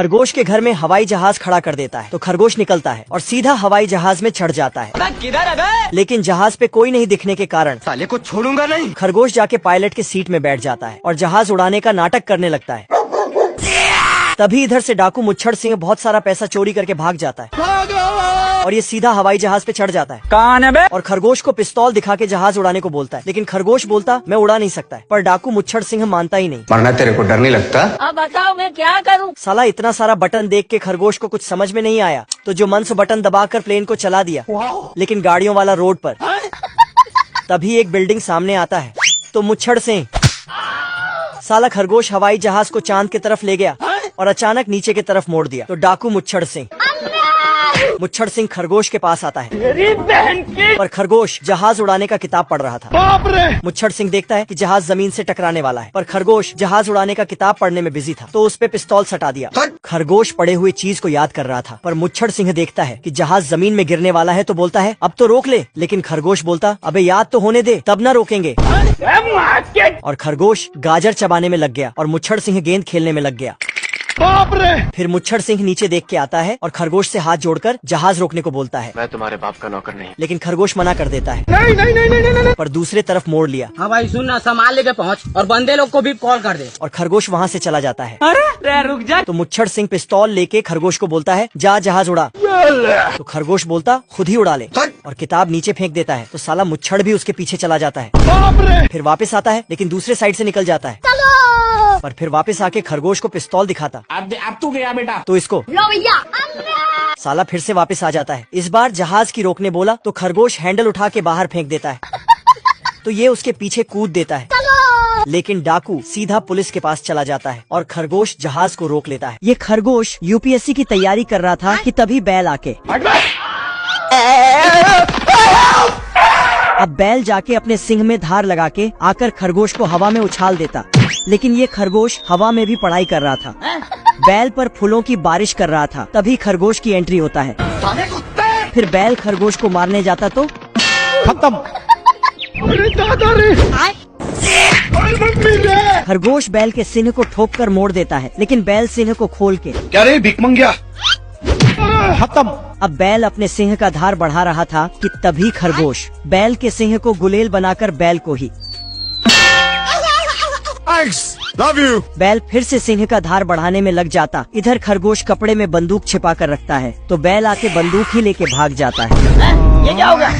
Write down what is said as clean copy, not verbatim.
खरगोश के घर में हवाई जहाज खड़ा कर देता है तो खरगोश निकलता है और सीधा हवाई जहाज में चढ़ जाता है। किधर है बे? लेकिन जहाज पे कोई नहीं दिखने के कारण साले को छोड़ूंगा नहीं। खरगोश जाके पायलट के सीट में बैठ जाता है और जहाज उड़ाने का नाटक करने लगता है। तभी इधर से डाकू मुच्छड़ सिंह बहुत सारा पैसा चोरी करके भाग जाता है और ये सीधा हवाई जहाज पे चढ़ जाता है। कौन है बे? और खरगोश को पिस्तौल दिखा के जहाज उड़ाने को बोलता है, लेकिन खरगोश बोलता मैं उड़ा नहीं सकता है। पर डाकू मुच्छड़ सिंह मानता ही नहीं। मरना तेरे को डर नहीं लगता? अब बताओ मैं क्या करूं? साला इतना सारा बटन देख के खरगोश को कुछ समझ में नहीं आया तो जो मन से बटन दबाकर प्लेन को चला दिया, लेकिन गाड़ियों वाला रोड पर। तभी एक बिल्डिंग सामने आता है तो मुच्छड़ सिंह साला खरगोश हवाई जहाज को चांद की तरफ ले गया और अचानक नीचे की तरफ मोड़ दिया। तो डाकू मुच्छड़ सिंह खरगोश के पास आता है। मेरी बहन की पर खरगोश जहाज उड़ाने का किताब पढ़ रहा था। बाप रे! मुच्छड़ सिंह देखता है कि जहाज जमीन से टकराने वाला है, पर खरगोश जहाज उड़ाने का किताब पढ़ने में बिजी था तो उस पे पिस्तौल सटा दिया। खरगोश पड़े हुए चीज को याद कर रहा था, पर मुच्छड़ सिंह देखता है कि जहाज जमीन में गिरने वाला है तो बोलता है अब तो रोक ले, लेकिन खरगोश बोलता अबे याद तो होने दे तब न रोकेंगे। और खरगोश गाजर चबाने में लग गया और मुच्छड़ सिंह गेंद खेलने में लग गया। बाप रे! फिर मुच्छड़ सिंह नीचे देख के आता है और खरगोश से हाथ जोड़कर जहाज रोकने को बोलता है। मैं तुम्हारे बाप का नौकर नहीं। लेकिन खरगोश मना कर देता है। नहीं नहीं नहीं नहीं नहीं, नहीं। पर दूसरे तरफ मोड़ लिया। हाँ भाई सुन ना, सामान लेके पहुँच और बंदे लोग को भी कॉल कर दे। और खरगोश वहाँ से चला जाता है। अरे रुक जा। तो मुच्छड़ सिंह पिस्तौल लेके खरगोश को बोलता है जा जहाज उड़ा। तो खरगोश बोलता खुद ही उड़ा ले और किताब नीचे फेंक देता है। तो साला मुच्छड़ भी उसके पीछे चला जाता है। बाप रे! फिर वापस आता है लेकिन दूसरे साइड से निकल जाता है। पर फिर वापस आके खरगोश को पिस्तौल दिखाता अब तू गया बेटा। तो इसको लो भैया। साला फिर से वापस आ जाता है। इस बार जहाज की रोकने बोला तो खरगोश हैंडल उठा के बाहर फेंक देता है। तो ये उसके पीछे कूद देता है, लेकिन डाकू सीधा पुलिस के पास चला जाता है और खरगोश जहाज को रोक लेता है। ये खरगोश यूपीएससी की तैयारी कर रहा था कि तभी बैल आके अब बैल जाके अपने सिंग में धार लगा के आकर खरगोश को हवा में उछाल देता, लेकिन ये खरगोश हवा में भी पढ़ाई कर रहा था। बैल पर फूलों की बारिश कर रहा था। तभी खरगोश की एंट्री होता है। फिर बैल खरगोश को मारने जाता तो खत्म। अरे दादा रे! खरगोश बैल के सिंह को ठोक कर मोड़ देता है, लेकिन बैल सिंह को खोल के क्या रे भिख मंगिया? खत्म। अब बैल अपने सिंह का धार बढ़ा रहा था कि तभी खरगोश बैल के सिंह को गुलेल बनाकर बैल को ही लव यू। बैल फिर से सिंह का धार बढ़ाने में लग जाता। इधर खरगोश कपड़े में बंदूक छिपा कर रखता है तो बैल आके बंदूक ही लेके भाग जाता है। ये क्या होगा?